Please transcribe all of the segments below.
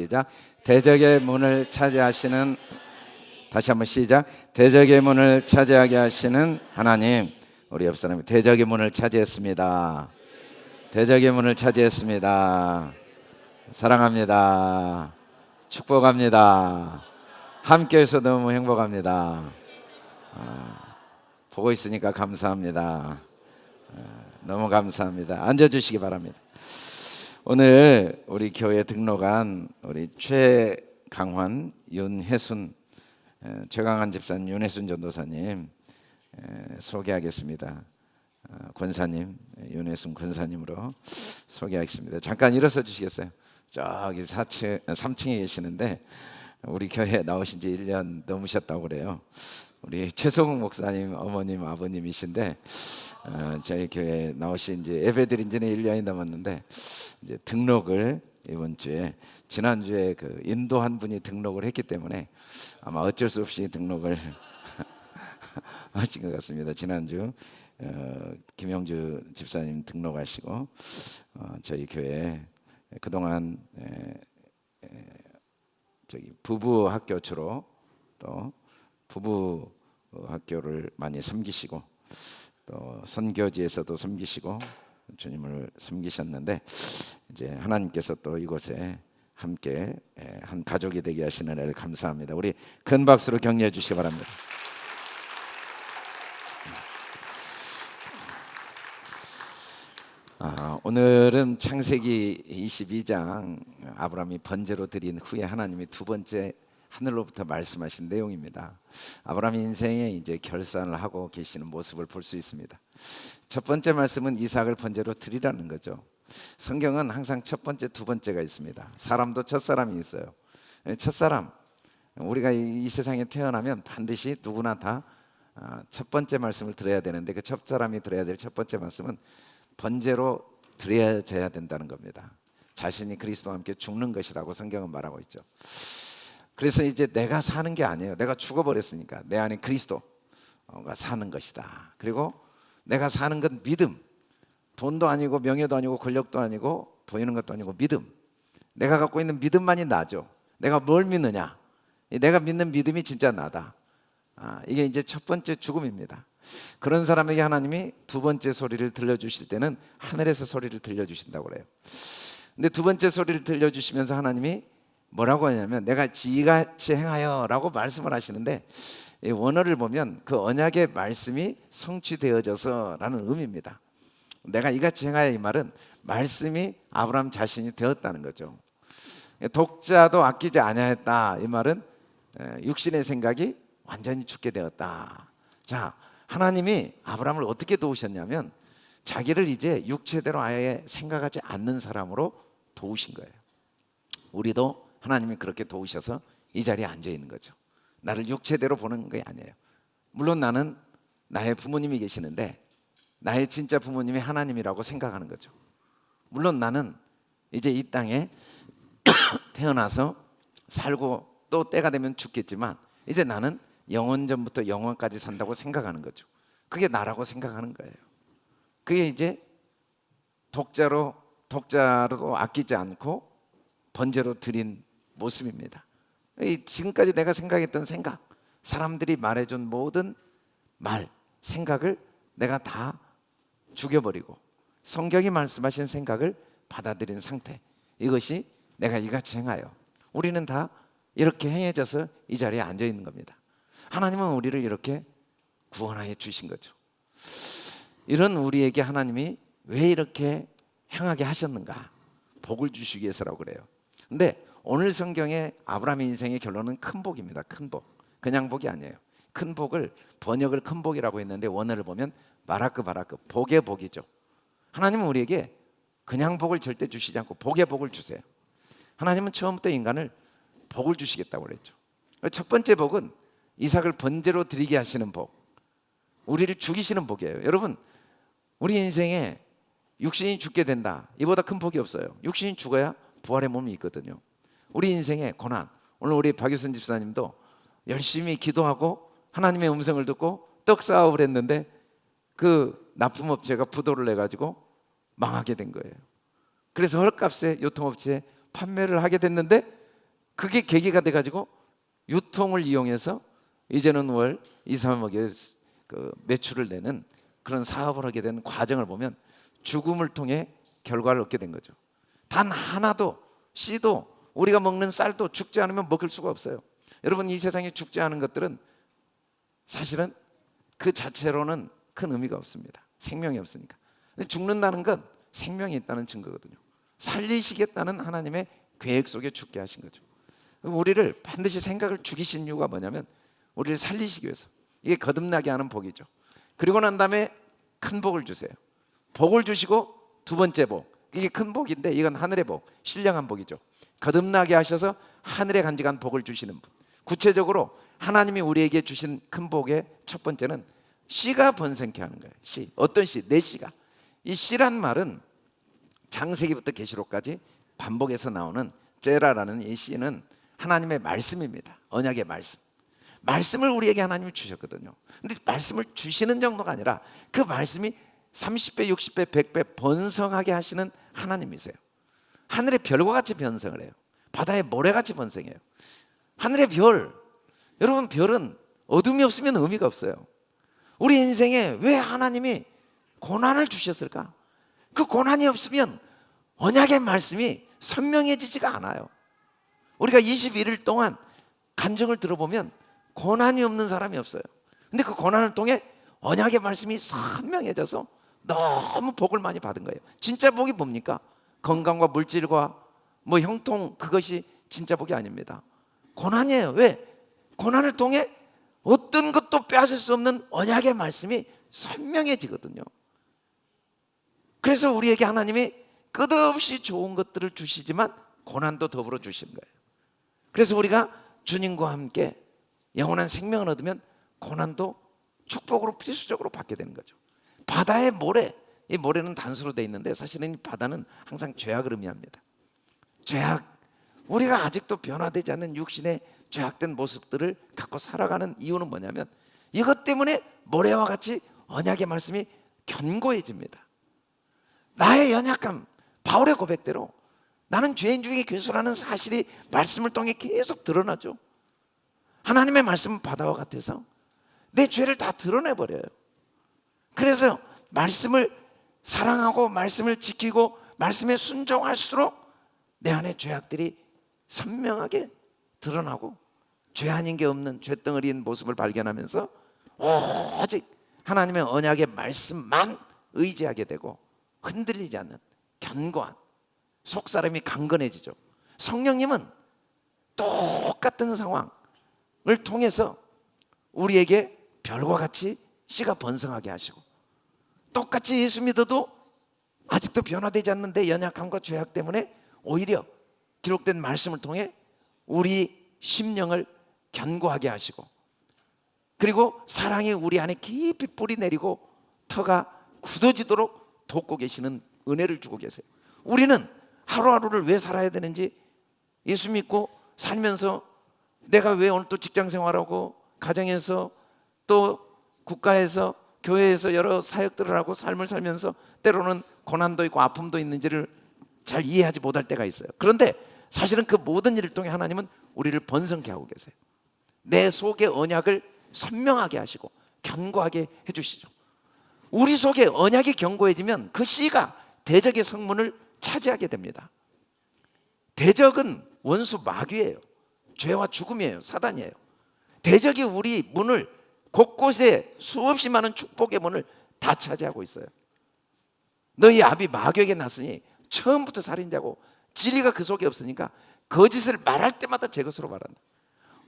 시작. 대적의 문을 차지하시는, 다시 한번 시작. 대적의 문을 차지하게 하시는 하나님. 우리 옆 사람이 대적의 문을 차지했습니다. 대적의 문을 차지했습니다. 사랑합니다. 축복합니다. 함께해서 너무 행복합니다. 보고 있으니까 감사합니다. 너무 감사합니다. 앉아주시기 바랍니다. 오늘 우리 교회 등록한 우리 최강환, 윤혜순, 최강환 집사님, 윤혜순 전도사님 소개하겠습니다. 권사님, 윤혜순 권사님으로 소개하겠습니다. 잠깐 일어서 주시겠어요? 저기 3층에 계시는데 우리 교회에 나오신 지 1년 넘으셨다고 그래요. 우리 최성욱 목사님 어머님 아버님이신데 저희 교회에 나오신 지 예배드린 지는 1년이 넘었는데 이제 등록을 이번 주에, 지난주에 그 인도한 분이 등록을 했기 때문에 아마 어쩔 수 없이 등록을 하신 것 같습니다. 지난주 김영주 집사님 등록하시고 저희 교회 그동안 저기 부부 학교 주로 또 부부 학교를 많이 섬기시고 또 선교지에서도 섬기시고 주님을 섬기셨는데 이제 하나님께서 또 이곳에 함께 한 가족이 되게 하시는 애를 감사합니다. 우리 큰 박수로 격려해 주시기 바랍니다. 오늘은 창세기 22장 아브라함이 번제로 드린 후에 하나님이 두 번째 하늘로부터 말씀하신 내용입니다. 아브라함 인생에 이제 결산을 하고 계시는 모습을 볼 수 있습니다. 첫 번째 말씀은 이삭을 번제로 드리라는 거죠. 성경은 항상 첫 번째, 두 번째가 있습니다. 사람도 첫사람이 있어요. 첫사람, 우리가 이 세상에 태어나면 반드시 누구나 다 첫 번째 말씀을 들어야 되는데 그 첫사람이 들어야 될 첫 번째 말씀은 번제로 드려져야 된다는 겁니다. 자신이 그리스도와 함께 죽는 것이라고 성경은 말하고 있죠. 그래서 이제 내가 사는 게 아니에요. 내가 죽어버렸으니까 내 안에 그리스도가 사는 것이다. 그리고 내가 사는 건 믿음, 돈도 아니고 명예도 아니고 권력도 아니고 보이는 것도 아니고 믿음. 내가 갖고 있는 믿음만이 나죠. 내가 뭘 믿느냐, 내가 믿는 믿음이 진짜 나다. 이게 이제 첫 번째 죽음입니다. 그런 사람에게 하나님이 두 번째 소리를 들려주실 때는 하늘에서 소리를 들려주신다고 그래요. 근데 두 번째 소리를 들려주시면서 하나님이 뭐라고 하냐면 내가 이같이 행하여 라고 말씀을 하시는데 이 원어를 보면 그 언약의 말씀이 성취되어져서 라는 의미입니다. 내가 이같이 행하여, 이 말은 말씀이 아브라함 자신이 되었다는 거죠. 독자도 아끼지 아니하였다, 이 말은 육신의 생각이 완전히 죽게 되었다. 자, 하나님이 아브라함을 어떻게 도우셨냐면 자기를 이제 육체대로 아예 생각하지 않는 사람으로 도우신 거예요. 우리도 하나님이 그렇게 도우셔서 이 자리에 앉아 있는 거죠. 나를 육체대로 보는 게 아니에요. 물론 나는 나의 부모님이 계시는데 나의 진짜 부모님이 하나님이라고 생각하는 거죠. 물론 나는 이제 이 땅에 태어나서 살고 또 때가 되면 죽겠지만 이제 나는 영원전부터 영원까지 산다고 생각하는 거죠. 그게 나라고 생각하는 거예요. 그게 이제 독자로도 아끼지 않고 번제로 드린 모습입니다. 지금까지 내가 생각했던 생각, 사람들이 말해준 모든 말, 생각을 내가 다 죽여버리고 성경이 말씀하신 생각을 받아들인 상태, 이것이 내가 이같이 행하여. 우리는 다 이렇게 행해져서 이 자리에 앉아 있는 겁니다. 하나님은 우리를 이렇게 구원하여 주신 거죠. 이런 우리에게 하나님이 왜 이렇게 행하게 하셨는가? 복을 주시기 위해서라고 그래요. 근데 오늘 성경의 아브라함의 인생의 결론은 큰 복입니다. 큰 복. 그냥 복이 아니에요. 큰 복을 번역을 큰 복이라고 했는데 원어를 보면 바라크, 복의 복이죠. 하나님은 우리에게 그냥 복을 절대 주시지 않고 복의 복을 주세요. 하나님은 처음부터 인간을 복을 주시겠다고 그랬죠. 첫 번째 복은 이삭을 번제로 드리게 하시는 복, 우리를 죽이시는 복이에요. 여러분, 우리 인생에 육신이 죽게 된다, 이보다 큰 복이 없어요. 육신이 죽어야 부활의 몸이 있거든요. 우리 인생의 고난, 오늘 우리 박유선 집사님도 열심히 기도하고 하나님의 음성을 듣고 떡 사업을 했는데 그 납품업체가 부도를 내가지고 망하게 된 거예요. 그래서 헐값에 유통업체에 판매를 하게 됐는데 그게 계기가 돼가지고 유통을 이용해서 이제는 월 2, 3억의 그 매출을 내는 그런 사업을 하게 된 과정을 보면 죽음을 통해 결과를 얻게 된 거죠. 단 하나도, 씨도, 우리가 먹는 쌀도 죽지 않으면 먹을 수가 없어요. 여러분, 이 세상에 죽지 않은 것들은 사실은 그 자체로는 큰 의미가 없습니다. 생명이 없으니까. 근데 죽는다는 건 생명이 있다는 증거거든요. 살리시겠다는 하나님의 계획 속에 죽게 하신 거죠. 우리를 반드시 생각을 죽이신 이유가 뭐냐면 우리를 살리시기 위해서. 이게 거듭나게 하는 복이죠. 그리고 난 다음에 큰 복을 주세요. 복을 주시고 두 번째 복, 이게 큰 복인데 이건 하늘의 복, 신령한 복이죠. 거듭나게 하셔서 하늘에 간직한 복을 주시는 분. 구체적으로 하나님이 우리에게 주신 큰 복의 첫 번째는 씨가 번성케 하는 거예요. 씨, 어떤 씨? 내 씨가. 이 씨란 말은 창세기부터 계시록까지 반복해서 나오는 제라라는 이 씨는 하나님의 말씀입니다. 언약의 말씀. 말씀을 우리에게 하나님이 주셨거든요. 근데 말씀을 주시는 정도가 아니라 그 말씀이 30배, 60배, 100배 번성하게 하시는 하나님이세요. 하늘의 별과 같이 번성을 해요. 바다의 모래같이 번성해요. 하늘의 별, 여러분, 별은 어둠이 없으면 의미가 없어요. 우리 인생에 왜 하나님이 고난을 주셨을까? 그 고난이 없으면 언약의 말씀이 선명해지지가 않아요. 우리가 21일 동안 간증을 들어보면 고난이 없는 사람이 없어요. 근데 그 고난을 통해 언약의 말씀이 선명해져서 너무 복을 많이 받은 거예요. 진짜 복이 뭡니까? 건강과 물질과 뭐 형통, 그것이 진짜 복이 아닙니다. 고난이에요. 왜? 고난을 통해 어떤 것도 빼앗을 수 없는 언약의 말씀이 선명해지거든요. 그래서 우리에게 하나님이 끝없이 좋은 것들을 주시지만 고난도 더불어 주시는 거예요. 그래서 우리가 주님과 함께 영원한 생명을 얻으면 고난도 축복으로 필수적으로 받게 되는 거죠. 바다의 모래, 이 모래는 단수로 되어 있는데 사실은 이 바다는 항상 죄악을 의미합니다. 죄악, 우리가 아직도 변화되지 않는 육신의 죄악된 모습들을 갖고 살아가는 이유는 뭐냐면 이것 때문에 모래와 같이 언약의 말씀이 견고해집니다. 나의 연약함, 바울의 고백대로 나는 죄인 중에 괴수라는 사실이 말씀을 통해 계속 드러나죠. 하나님의 말씀은 바다와 같아서 내 죄를 다 드러내버려요. 그래서 말씀을 사랑하고 말씀을 지키고 말씀에 순종할수록 내 안에 죄악들이 선명하게 드러나고 죄 아닌 게 없는 죄덩어리인 모습을 발견하면서 오직 하나님의 언약의 말씀만 의지하게 되고 흔들리지 않는 견고한 속사람이 강건해지죠. 성령님은 똑같은 상황을 통해서 우리에게 별과 같이 씨가 번성하게 하시고 똑같이 예수 믿어도 아직도 변화되지 않는 내 연약함과 죄악 때문에 오히려 기록된 말씀을 통해 우리 심령을 견고하게 하시고 그리고 사랑이 우리 안에 깊이 뿌리 내리고 터가 굳어지도록 돕고 계시는 은혜를 주고 계세요. 우리는 하루하루를 왜 살아야 되는지 예수 믿고 살면서 내가 왜 오늘 또 직장 생활하고 가정에서 또 국가에서 교회에서 여러 사역들을 하고 삶을 살면서 때로는 고난도 있고 아픔도 있는지를 잘 이해하지 못할 때가 있어요. 그런데 사실은 그 모든 일을 통해 하나님은 우리를 번성케 하고 계세요. 내 속의 언약을 선명하게 하시고 견고하게 해주시죠. 우리 속에 언약이 견고해지면 그 씨가 대적의 성문을 차지하게 됩니다. 대적은 원수 마귀예요. 죄와 죽음이에요. 사단이에요. 대적이 우리 문을 곳곳에 수없이 많은 축복의 문을 다 차지하고 있어요. 너희 아비 마귀에게 났으니 처음부터 살인자고 진리가 그 속에 없으니까 거짓을 말할 때마다 제 것으로 말한다.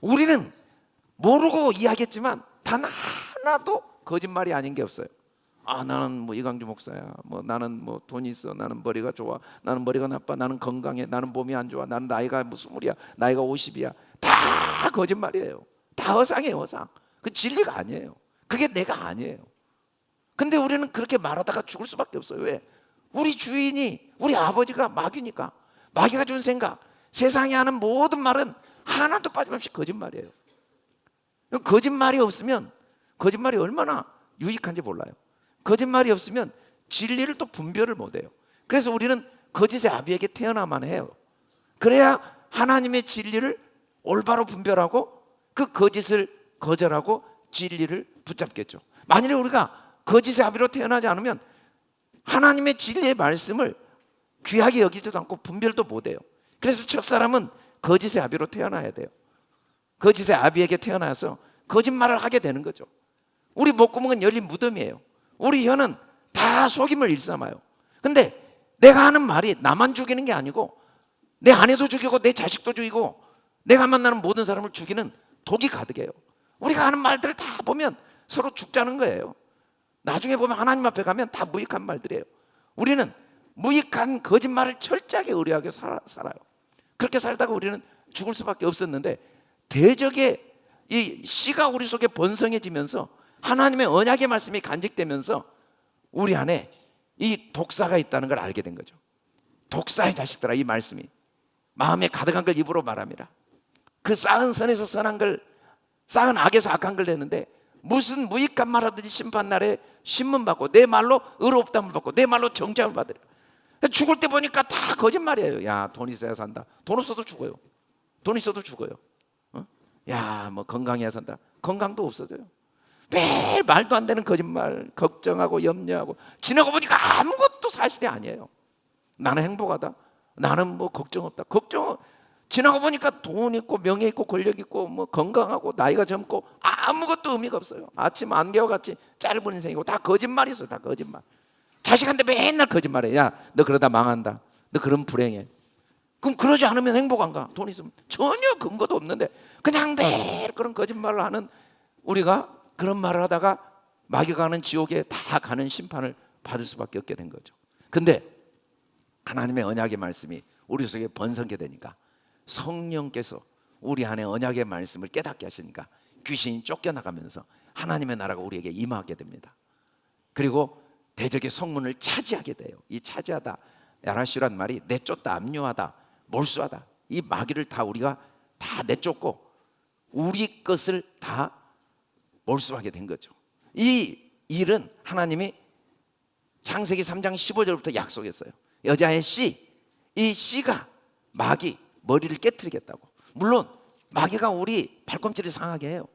우리는 모르고 이야기했지만 단 하나도 거짓말이 아닌 게 없어요. 아, 나는 뭐 이강주 목사야. 뭐 나는 뭐 돈이 있어. 나는 머리가 좋아. 나는 머리가 나빠. 나는 건강해. 나는 몸이 안 좋아. 나는 나이가 뭐 20이야. 나이가 50이야. 다 거짓말이에요. 다 허상이에요, 허상. 그 진리가 아니에요. 그게 내가 아니에요. 근데 우리는 그렇게 말하다가 죽을 수밖에 없어요. 왜? 우리 주인이 우리 아버지가 마귀니까. 마귀가 준 생각, 세상이 하는 모든 말은 하나도 빠짐없이 거짓말이에요. 거짓말이 없으면 거짓말이 얼마나 유익한지 몰라요. 거짓말이 없으면 진리를 또 분별을 못해요. 그래서 우리는 거짓의 아비에게 태어나만 해요. 그래야 하나님의 진리를 올바로 분별하고 그 거짓을 거절하고 진리를 붙잡겠죠. 만일에 우리가 거짓의 아비로 태어나지 않으면 하나님의 진리의 말씀을 귀하게 여기지도 않고 분별도 못해요. 그래서 첫사람은 거짓의 아비로 태어나야 돼요. 거짓의 아비에게 태어나서 거짓말을 하게 되는 거죠. 우리 목구멍은 열린 무덤이에요. 우리 혀는 다 속임을 일삼아요. 근데 내가 하는 말이 나만 죽이는 게 아니고 내 아내도 죽이고 내 자식도 죽이고 내가 만나는 모든 사람을 죽이는 독이 가득해요. 우리가 하는 말들을 다 보면 서로 죽자는 거예요. 나중에 보면 하나님 앞에 가면 다 무익한 말들이에요. 우리는 무익한 거짓말을 철저하게 의뢰하게 살아요. 그렇게 살다가 우리는 죽을 수밖에 없었는데 대적의 이 씨가 우리 속에 번성해지면서 하나님의 언약의 말씀이 간직되면서 우리 안에 이 독사가 있다는 걸 알게 된 거죠. 독사의 자식들아, 이 말씀이 마음에 가득한 걸 입으로 말합니다. 그 쌓은 선에서 선한 걸, 쌓은 악에서 악한 걸 내는데 무슨 무익한 말 하든지 심판날에 신문받고 내 말로 의롭다함을 받고 내 말로 정죄함을 받으려. 죽을 때 보니까 다 거짓말이에요. 야, 돈 있어야 산다. 돈 없어도 죽어요. 돈 있어도 죽어요. 야, 뭐 건강해야 산다. 건강도 없어져요. 매일 말도 안 되는 거짓말, 걱정하고 염려하고 지나고 보니까 아무것도 사실이 아니에요. 나는 행복하다. 나는 뭐 걱정 없다. 걱정 지나고 보니까 돈 있고 명예 있고 권력 있고 뭐 건강하고 나이가 젊고 아무것도 의미가 없어요. 아침 안개와 같이 짧은 인생이고 다 거짓말이 있어요. 다 거짓말. 자식한테 맨날 거짓말해. 야, 너 그러다 망한다. 너 그럼 불행해. 그럼 그러지 않으면 행복한가? 돈 있으면 전혀 근거도 없는데 그냥 매일 그런 거짓말을 하는 우리가 그런 말을 하다가 마귀가 가는 지옥에 다 가는 심판을 받을 수밖에 없게 된 거죠. 근데 하나님의 언약의 말씀이 우리 속에 번성게 되니까 성령께서 우리 안에 언약의 말씀을 깨닫게 하시니까 귀신이 쫓겨나가면서 하나님의 나라가 우리에게 임하게 됩니다. 그리고 대적의 성문을 차지하게 돼요. 이 차지하다, 야라시란 말이 내쫓다, 압류하다, 몰수하다. 이 마귀를 다 우리가 다 내쫓고 우리 것을 다 몰수하게 된 거죠. 이 일은 하나님이 창세기 3장 15절부터 약속했어요. 여자의 씨, 이 씨가 마귀 머리를 깨트리겠다고. 물론 마귀가 우리 발꿈치를 상하게 해요.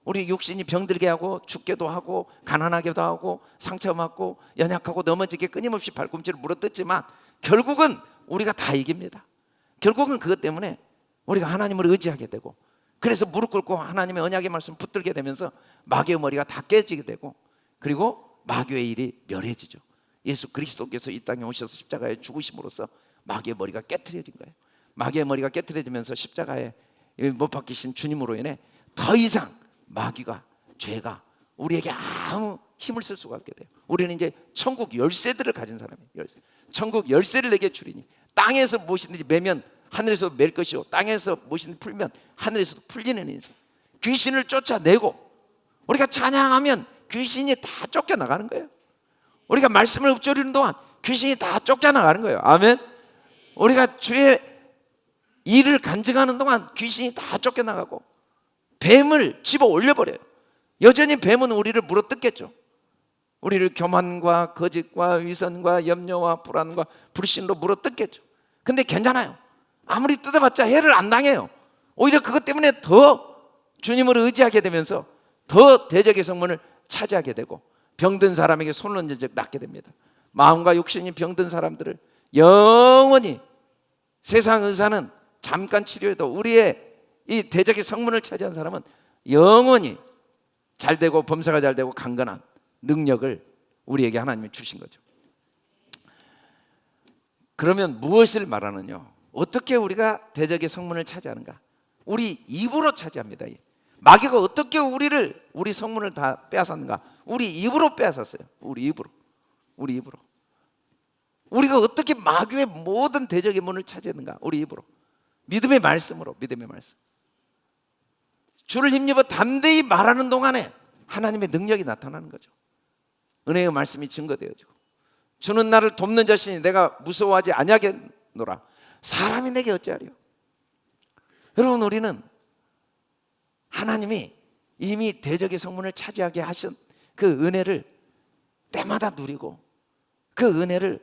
우리 육신이 병들게 하고 죽게도 하고 가난하게도 하고 상처받고 연약하고 넘어지게 끊임없이 발꿈치를 물어뜯지만 결국은 우리가 다 이깁니다. 결국은 그것 때문에 우리가 하나님을 의지하게 되고 그래서 무릎 꿇고 하나님의 언약의 말씀 붙들게 되면서 마귀의 머리가 다 깨지게 되고 그리고 마귀의 일이 멸해지죠. 예수 그리스도께서 이 땅에 오셔서 십자가에 죽으심으로써 마귀의 머리가 깨트려진 거예요. 마귀의 머리가 깨트려지면서 십자가에 못 박히신 주님으로 인해 더 이상 마귀가, 죄가 우리에게 아무 힘을 쓸 수가 없게 돼요. 우리는 이제 천국 열쇠들을 가진 사람이에요. 열쇠. 천국 열쇠를 내게 주리니 땅에서 무엇이든지 매면 하늘에서 맬 것이요 땅에서 무엇이든지 풀면 하늘에서도 풀리는 인생. 귀신을 쫓아내고 우리가 찬양하면 귀신이 다 쫓겨나가는 거예요. 우리가 말씀을 읊조리는 동안 귀신이 다 쫓겨나가는 거예요. 아멘. 우리가 주의 일을 간증하는 동안 귀신이 다 쫓겨나가고 뱀을 집어 올려버려요. 여전히 뱀은 우리를 물어뜯겠죠. 우리를 교만과 거짓과 위선과 염려와 불안과 불신으로 물어뜯겠죠. 근데 괜찮아요. 아무리 뜯어봤자 해를 안 당해요. 오히려 그것 때문에 더 주님을 의지하게 되면서 더 대적의 성문을 차지하게 되고 병든 사람에게 손을 얹은 적 낫게 됩니다. 마음과 육신이 병든 사람들을 영원히 세상 의사는 잠깐 치료해도 우리의 이 대적의 성문을 차지한 사람은 영원히 잘되고 범사가 잘되고 강건한 능력을 우리에게 하나님이 주신 거죠. 그러면 무엇을 말하느냐? 어떻게 우리가 대적의 성문을 차지하는가? 우리 입으로 차지합니다. 마귀가 어떻게 우리 성문을 다 빼앗았는가? 우리 입으로 빼앗았어요. 우리 입으로. 우리가 어떻게 마귀의 모든 대적의 문을 차지했는가? 우리 입으로. 믿음의 말씀으로. 믿음의 말씀. 주를 힘입어 담대히 말하는 동안에 하나님의 능력이 나타나는 거죠. 은혜의 말씀이 증거되어지고 주는 나를 돕는 자신이 내가 무서워하지 아니하겠노라. 사람이 내게 어찌하리요? 여러분, 우리는 하나님이 이미 대적의 성문을 차지하게 하신 그 은혜를 때마다 누리고 그 은혜를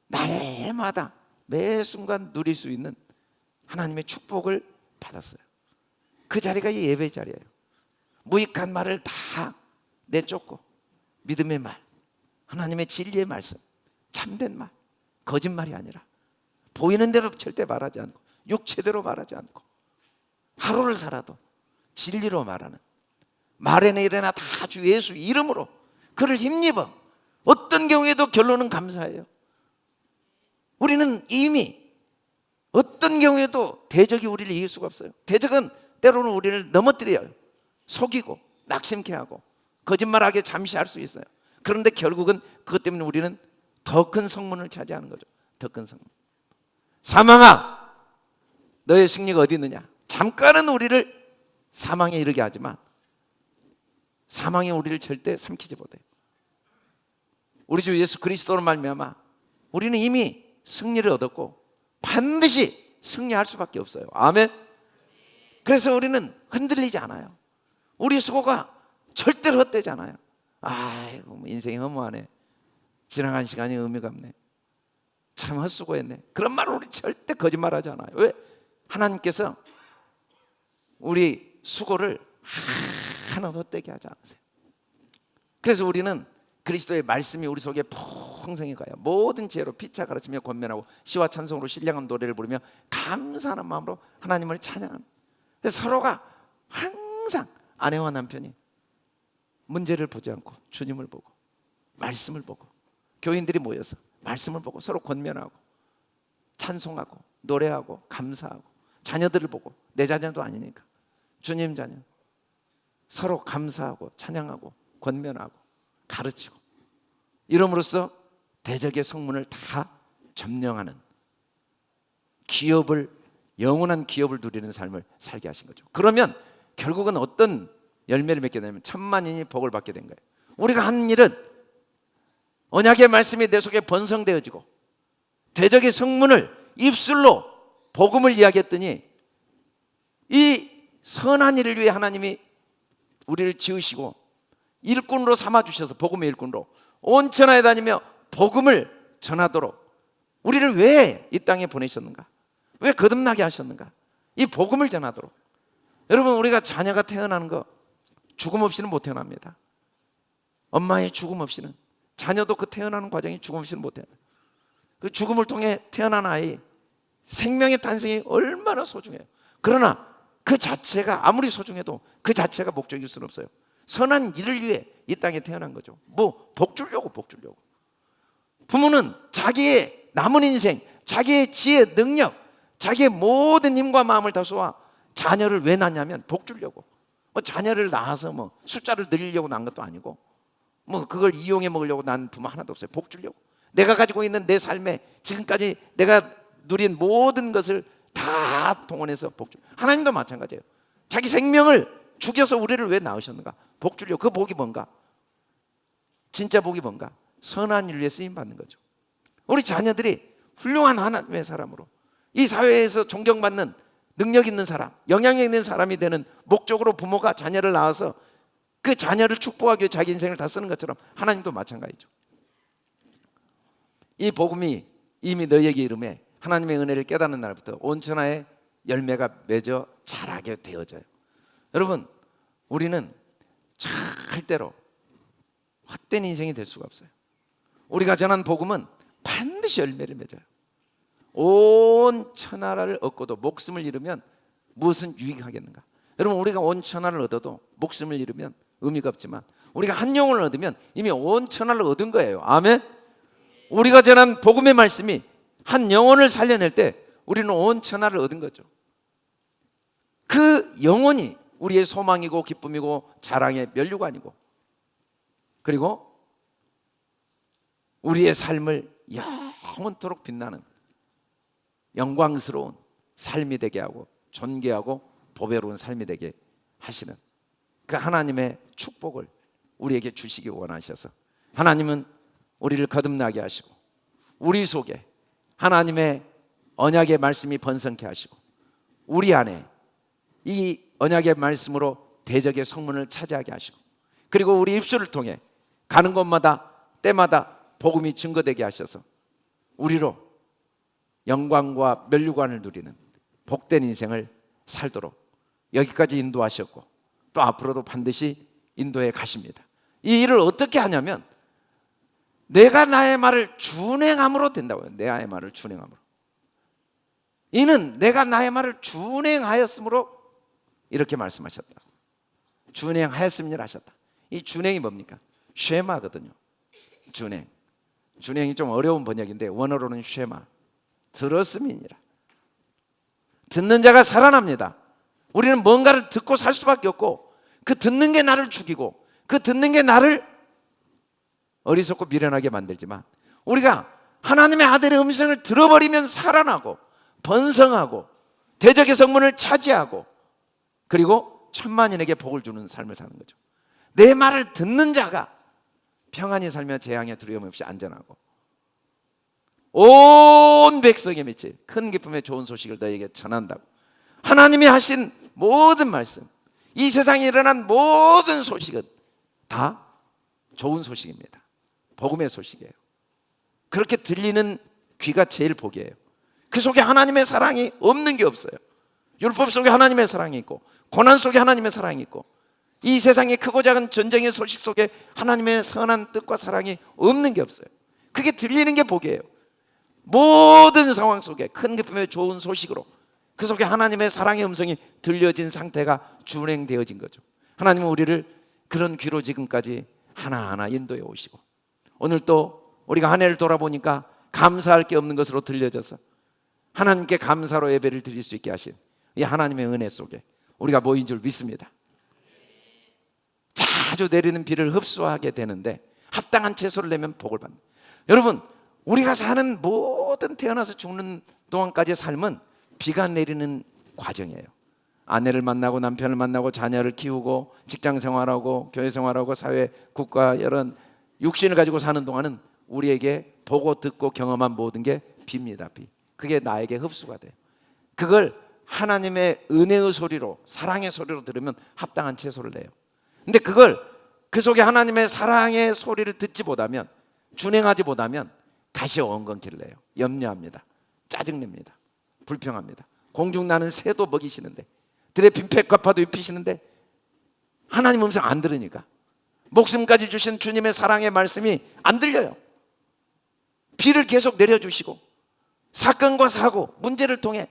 날마다 매 순간 누릴 수 있는 하나님의 축복을 받았어요. 그 자리가 이 예배 자리예요. 무익한 말을 다 내쫓고 믿음의 말, 하나님의 진리의 말씀, 참된 말, 거짓말이 아니라 보이는 대로 절대 말하지 않고 육체대로 말하지 않고 하루를 살아도 진리로 말하는, 말에나 일에나 다 주 예수 이름으로 그를 힘입어 어떤 경우에도 결론은 감사해요. 우리는 이미 어떤 경우에도 대적이 우리를 이길 수가 없어요. 대적은 때로는 우리를 넘어뜨려요. 속이고 낙심케 하고 거짓말하게 잠시 할 수 있어요. 그런데 결국은 그것 때문에 우리는 더 큰 성문을 차지하는 거죠. 더 큰 성문. 사망아, 너의 승리가 어디 있느냐? 잠깐은 우리를 사망에 이르게 하지만 사망이 우리를 절대 삼키지 못해요. 우리 주 예수 그리스도로 말미암아 우리는 이미 승리를 얻었고 반드시 승리할 수밖에 없어요. 아멘. 그래서 우리는 흔들리지 않아요. 우리 수고가 절대로 헛되지 않아요. 아이고, 인생이 허무하네, 지나간 시간이 의미가 없네, 참 헛수고했네, 그런 말을 우리 절대 거짓말하지 않아요. 왜? 하나님께서 우리 수고를 하나도 헛되게 하지 않으세요. 그래서 우리는 그리스도의 말씀이 우리 속에 풍성히 가요. 모든 지혜로 피차 가르치며 권면하고 시와 찬송으로 신령한 노래를 부르며 감사하는 마음으로 하나님을 찬양하는. 그래서 서로가 항상 아내와 남편이 문제를 보지 않고 주님을 보고 말씀을 보고, 교인들이 모여서 말씀을 보고 서로 권면하고 찬송하고 노래하고 감사하고, 자녀들을 보고 내 자녀도 아니니까 주님 자녀 서로 감사하고 찬양하고 권면하고 가르치고, 이름으로써 대적의 성문을 다 점령하는 기업을, 영원한 기업을 누리는 삶을 살게 하신 거죠. 그러면 결국은 어떤 열매를 맺게 되냐면 천만인이 복을 받게 된 거예요. 우리가 하는 일은 언약의 말씀이 내 속에 번성되어지고 대적의 성문을 입술로 복음을 이야기했더니 이 선한 일을 위해 하나님이 우리를 지으시고 일꾼으로 삼아주셔서 복음의 일꾼으로 온 천하에 다니며 복음을 전하도록 우리를 왜 이 땅에 보내셨는가? 왜 거듭나게 하셨는가? 이 복음을 전하도록. 여러분, 우리가 자녀가 태어나는 거 죽음 없이는 못 태어납니다. 엄마의 죽음 없이는, 자녀도 그 태어나는 과정이 죽음 없이는 못 태어나요. 그 죽음을 통해 태어난 아이, 생명의 탄생이 얼마나 소중해요. 그러나 그 자체가 아무리 소중해도 그 자체가 목적일 수는 없어요. 선한 일을 위해 이 땅에 태어난 거죠. 뭐 복 주려고, 복 주려고. 부모는 자기의 남은 인생, 자기의 지혜, 능력, 자기의 모든 힘과 마음을 다 쏟아 자녀를 왜 낳냐면 복 주려고. 뭐 자녀를 낳아서 뭐 숫자를 늘리려고 낳은 것도 아니고 뭐 그걸 이용해 먹으려고 낳은 부모 하나도 없어요. 복 주려고. 내가 가지고 있는 내 삶에 지금까지 내가 누린 모든 것을 다 동원해서 복 주. 하나님도 마찬가지예요. 자기 생명을 죽여서 우리를 왜 낳으셨는가? 복 주려고. 그 복이 뭔가? 진짜 복이 뭔가? 선한 일 위해 쓰임 받는 거죠. 우리 자녀들이 훌륭한 하나님의 사람으로 이 사회에서 존경받는 능력 있는 사람, 영향력 있는 사람이 되는 목적으로 부모가 자녀를 낳아서 그 자녀를 축복하기 위해 자기 인생을 다 쓰는 것처럼 하나님도 마찬가지죠. 이 복음이 이미 너희에게 이름에 하나님의 은혜를 깨닫는 날부터 온 천하에 열매가 맺어 자라게 되어져요. 여러분, 우리는 절대로 헛된 인생이 될 수가 없어요. 우리가 전한 복음은 반드시 열매를 맺어요. 온 천하를 얻고도 목숨을 잃으면 무엇은 유익하겠는가? 여러분, 우리가 온 천하를 얻어도 목숨을 잃으면 의미가 없지만 우리가 한 영혼을 얻으면 이미 온 천하를 얻은 거예요. 아멘. 우리가 전한 복음의 말씀이 한 영혼을 살려낼 때 우리는 온 천하를 얻은 거죠. 그 영혼이 우리의 소망이고 기쁨이고 자랑의 면류관이고, 그리고 우리의 삶을 영원토록 빛나는 영광스러운 삶이 되게 하고 존귀하고 보배로운 삶이 되게 하시는 그 하나님의 축복을 우리에게 주시기 원하셔서 하나님은 우리를 거듭나게 하시고 우리 속에 하나님의 언약의 말씀이 번성케 하시고 우리 안에 이 언약의 말씀으로 대적의 성문을 차지하게 하시고, 그리고 우리 입술을 통해 가는 곳마다 때마다 복음이 증거되게 하셔서 우리로 영광과 면류관을 누리는 복된 인생을 살도록 여기까지 인도하셨고 또 앞으로도 반드시 인도해 가십니다. 이 일을 어떻게 하냐면 내가 나의 말을 준행함으로 된다고요. 내의 말을 준행함으로. 이는 내가 나의 말을 준행하였으므로 이렇게 말씀하셨다. 준행하였음이라 하셨다. 이 준행이 뭡니까? 쉐마거든요. 준행. 준행이 좀 어려운 번역인데 원어로는 쉐마. 들었음이니라. 듣는 자가 살아납니다. 우리는 뭔가를 듣고 살 수밖에 없고 그 듣는 게 나를 죽이고 그 듣는 게 나를 어리석고 미련하게 만들지만 우리가 하나님의 아들의 음성을 들어버리면 살아나고 번성하고 대적의 성문을 차지하고 그리고 천만인에게 복을 주는 삶을 사는 거죠. 내 말을 듣는 자가 평안히 살며 재앙에 두려움 없이 안전하고 온 백성에 미칠 큰 기쁨의 좋은 소식을 너에게 전한다고. 하나님이 하신 모든 말씀, 이 세상에 일어난 모든 소식은 다 좋은 소식입니다. 복음의 소식이에요. 그렇게 들리는 귀가 제일 복이에요. 그 속에 하나님의 사랑이 없는 게 없어요. 율법 속에 하나님의 사랑이 있고 고난 속에 하나님의 사랑이 있고 이 세상의 크고 작은 전쟁의 소식 속에 하나님의 선한 뜻과 사랑이 없는 게 없어요. 그게 들리는 게 복이에요. 모든 상황 속에 큰 기쁨의 좋은 소식으로 그 속에 하나님의 사랑의 음성이 들려진 상태가 준행되어진 거죠. 하나님은 우리를 그런 귀로 지금까지 하나하나 인도해 오시고 오늘 또 우리가 한 해를 돌아보니까 감사할 게 없는 것으로 들려져서 하나님께 감사로 예배를 드릴 수 있게 하신 이 하나님의 은혜 속에 우리가 모인 줄 믿습니다. 자주 내리는 비를 흡수하게 되는데 합당한 채소를 내면 복을 받는. 여러분, 우리가 사는 모든 태어나서 죽는 동안까지의 삶은 비가 내리는 과정이에요. 아내를 만나고 남편을 만나고 자녀를 키우고 직장 생활하고 교회 생활하고 사회, 국가 이런 육신을 가지고 사는 동안은 우리에게 보고 듣고 경험한 모든 게 비입니다. 비. 그게 나에게 흡수가 돼요. 그걸 하나님의 은혜의 소리로 사랑의 소리로 들으면 합당한 채소를 내요. 근데 그걸 그 속에 하나님의 사랑의 소리를 듣지 못하면 준행하지 못하면 가시 엉겅퀴를 내요. 염려합니다. 짜증냅니다. 불평합니다. 공중 나는 새도 먹이시는데 들의 빈백과파도 입히시는데 하나님 음성 안 들으니까 목숨까지 주신 주님의 사랑의 말씀이 안 들려요. 비를 계속 내려주시고 사건과 사고 문제를 통해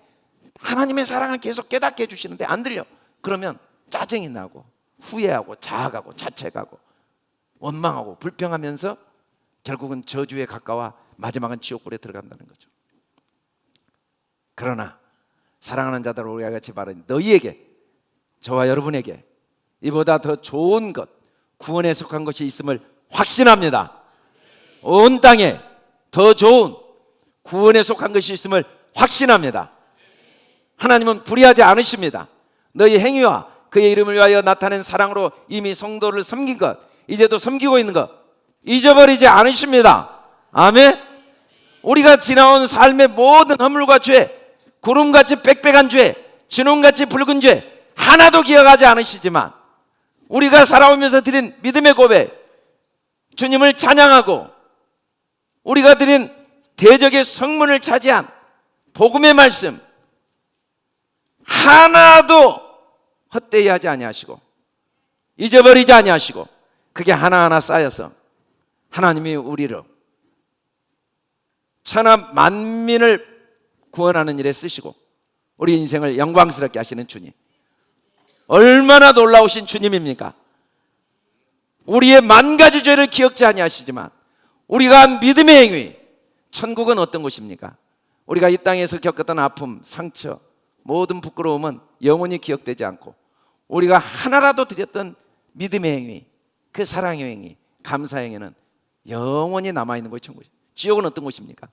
하나님의 사랑을 계속 깨닫게 해주시는데 안 들려. 그러면 짜증이 나고 후회하고 자학하고 자책하고 원망하고 불평하면서 결국은 저주에 가까워 마지막은 지옥불에 들어간다는 거죠. 그러나 사랑하는 자들 우리가 같이 말하는 너희에게 저와 여러분에게 이보다 더 좋은 것 구원에 속한 것이 있음을 확신합니다. 온 땅에 더 좋은 구원에 속한 것이 있음을 확신합니다. 하나님은 불의하지 않으십니다. 너희 행위와 그의 이름을 위하여 나타낸 사랑으로 이미 성도를 섬긴 것 이제도 섬기고 있는 것 잊어버리지 않으십니다. 아멘. 우리가 지나온 삶의 모든 허물과 죄 구름같이 빽빽한 죄 진홍같이 붉은 죄 하나도 기억하지 않으시지만 우리가 살아오면서 드린 믿음의 고백 주님을 찬양하고 우리가 드린 대적의 성문을 차지한 복음의 말씀 하나도 헛되이 하지 아니하시고 잊어버리지 아니하시고 그게 하나하나 쌓여서 하나님이 우리를 천하 만민을 구원하는 일에 쓰시고 우리 인생을 영광스럽게 하시는 주님 얼마나 놀라우신 주님입니까? 우리의 만 가지 죄를 기억지 아니하시지만 우리가 한 믿음의 행위 천국은 어떤 곳입니까? 우리가 이 땅에서 겪었던 아픔, 상처 모든 부끄러움은 영원히 기억되지 않고 우리가 하나라도 드렸던 믿음의 행위 그 사랑의 행위, 감사의 행위는 영원히 남아있는 곳이 천국이죠. 지옥은 어떤 곳입니까?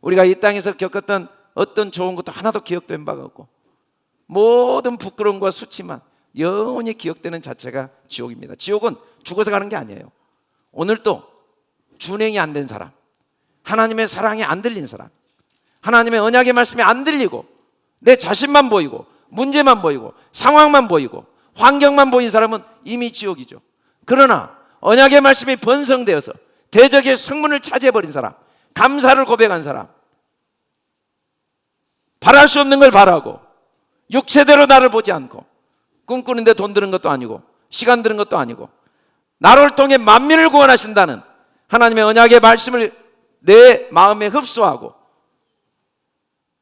우리가 이 땅에서 겪었던 어떤 좋은 것도 하나도 기억된 바가 없고 모든 부끄러움과 수치만 영원히 기억되는 자체가 지옥입니다. 지옥은 죽어서 가는 게 아니에요. 오늘도 준행이 안 된 사람 하나님의 사랑이 안 들린 사람 하나님의 언약의 말씀이 안 들리고 내 자신만 보이고 문제만 보이고 상황만 보이고 환경만 보인 사람은 이미 지옥이죠. 그러나 언약의 말씀이 번성되어서 대적의 성문을 차지해버린 사람 감사를 고백한 사람 바랄 수 없는 걸 바라고 육체대로 나를 보지 않고, 꿈꾸는데 돈 드는 것도 아니고 시간 드는 것도 아니고 나를 통해 만민을 구원하신다는 하나님의 언약의 말씀을 내 마음에 흡수하고,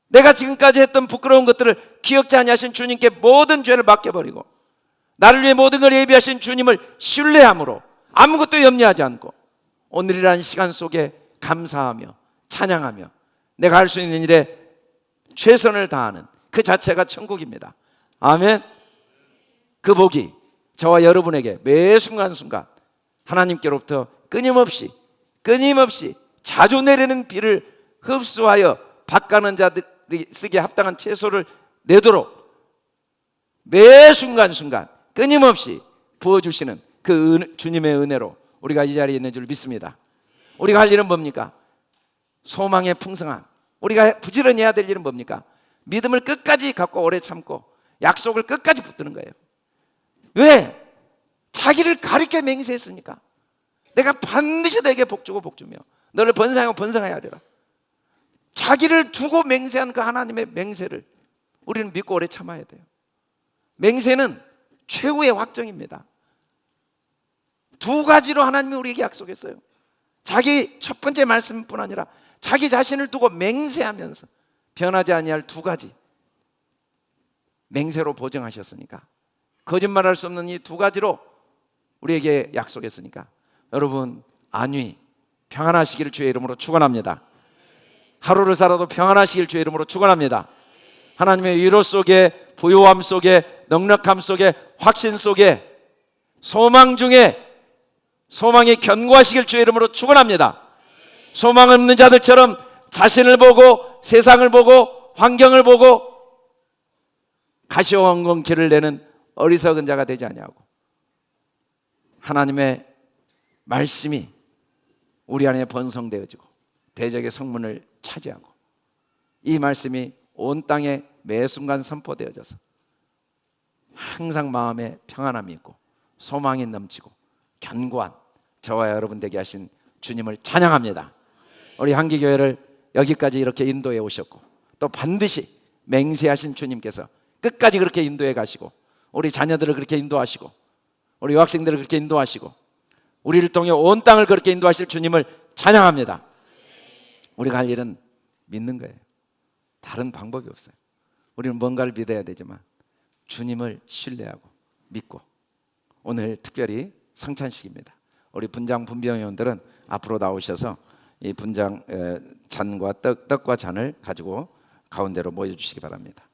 내가 지금까지 했던 부끄러운 것들을 기억지 아니하신 주님께 모든 죄를 맡겨버리고 나를 위해 모든 걸 예비하신 주님을 신뢰함으로 아무것도 염려하지 않고 오늘이라는 시간 속에 감사하며 찬양하며 내가 할 수 있는 일에 최선을 다하는 그 자체가 천국입니다. 아멘. 그 복이 저와 여러분에게 매 순간순간 하나님께로부터 끊임없이 자주 내리는 비를 흡수하여 밭가는 자들이 쓰기에 합당한 채소를 내도록 매 순간순간 끊임없이 부어주시는 그 주님의 은혜로 우리가 이 자리에 있는 줄 믿습니다. 우리가 할 일은 뭡니까? 소망의 풍성함. 우리가 부지런히 해야 될 일은 뭡니까? 믿음을 끝까지 갖고 오래 참고 약속을 끝까지 붙드는 거예요. 왜? 자기를 가리켜 맹세했으니까. 내가 반드시 너에게 복주고 복주며 너를 번성하고 번성해야 되라. 자기를 두고 맹세한 그 하나님의 맹세를 우리는 믿고 오래 참아야 돼요. 맹세는 최후의 확정입니다. 두 가지로 하나님이 우리에게 약속했어요. 자기 첫 번째 말씀뿐 아니라 자기 자신을 두고 맹세하면서 변하지 아니할 두 가지 맹세로 보증하셨으니까, 거짓말할 수 없는 이 두 가지로 우리에게 약속했으니까 여러분 안위 평안하시기를 주의 이름으로 축원합니다. 하루를 살아도 평안하시길 주의 이름으로 축원합니다. 하나님의 위로 속에, 부요함 속에, 넉넉함 속에, 확신 속에, 소망 중에 소망이 견고하시길 주의 이름으로 축원합니다. 소망 없는 자들처럼 자신을 보고 세상을 보고 환경을 보고 가시황건기를 내는 어리석은 자가 되지 아니하고 하나님의 말씀이 우리 안에 번성되어지고 대적의 성문을 차지하고 이 말씀이 온 땅에 매 순간 선포되어져서 항상 마음에 평안함이 있고 소망이 넘치고 견고한 저와 여러분 되게 하신 주님을 찬양합니다. 우리 한기교회를 여기까지 이렇게 인도해 오셨고 또 반드시 맹세하신 주님께서 끝까지 그렇게 인도해 가시고 우리 자녀들을 그렇게 인도하시고 우리 유학생들을 그렇게 인도하시고 우리를 통해 온 땅을 그렇게 인도하실 주님을 찬양합니다. 우리가 할 일은 믿는 거예요. 다른 방법이 없어요. 우리는 뭔가를 믿어야 되지만 주님을 신뢰하고 믿고, 오늘 특별히 성찬식입니다. 우리 분장 분병회원들은 앞으로 나오셔서 이 분장 잔과 떡과 잔을 가지고 가운데로 모여주시기 바랍니다.